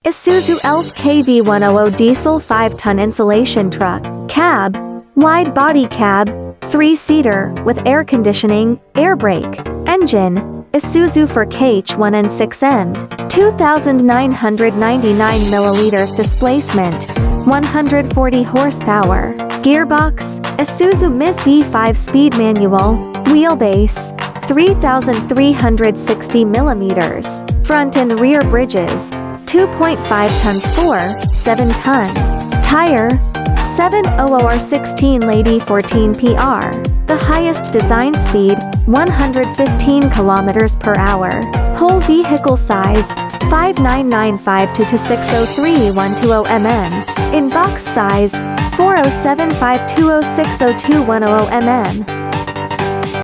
Isuzu ELF KV100 Diesel 5-ton insulation truck, cab, wide body cab, 3-seater, with air conditioning, air brake, engine, Isuzu for KH1 and 6 end, 2,999 milliliters displacement, 140 horsepower, gearbox, Isuzu MIS B5 speed manual, wheelbase, 3,360 millimeters, front and rear bridges, 2.5 tons 7 tons, tire, 700R16 Lady 14 PR, the highest design speed, 115 kilometers per hour, whole vehicle size, 5995 to 603 120 mm, in box size, 407 520 602 100 mm.